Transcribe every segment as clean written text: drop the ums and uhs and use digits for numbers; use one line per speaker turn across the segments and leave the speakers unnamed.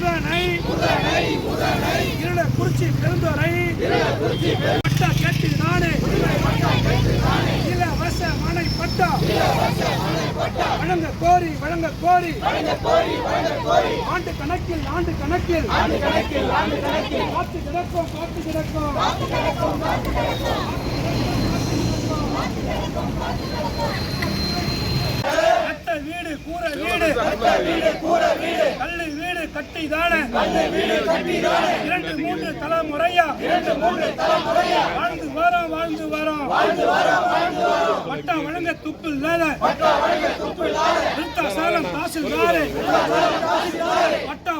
முதனை இருளக்குறிச்சி பெருந்துறை பட்டா கேட்டு நானே இலவச மனை பட்டா வழங்க கோரி ஆண்டு கணக்கில் காத்து கிடக்கும் வீடு கூரை வீடு கல்லு வீடு கட்டிதான 2-3 தலைமுறையா வாழ்ந்து வரோம் பட்டா வழங்க துப்பு இல்லாத சேலம் தாசில்தாரே பட்டா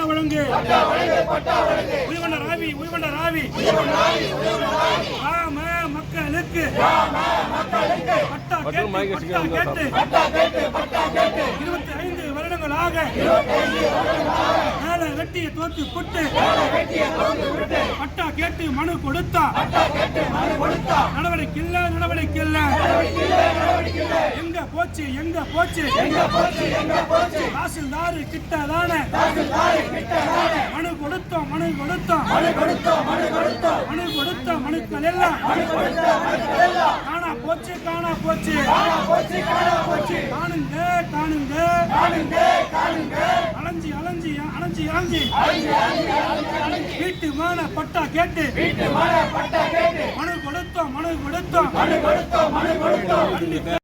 வழங்கு உய்வண்ட ராவி மக்களுக்கு பட்டா கேட்டு 25 வருடங்களாக மேல வெட்டிய தோத்து புட்டு பட்டா கேட்டு மனு கொடுத்தா நடவடிக்கை இல்ல எங்க போச்சு தாசில்தார் கிட்டதான மனு கொடுத்தோம் மனுக்கள் எல்லாம் காணா போச்சு காணுங்க அலைஞ்சி வீட்டு மான பட்டா கேட்டு மனு கொடுத்தோம்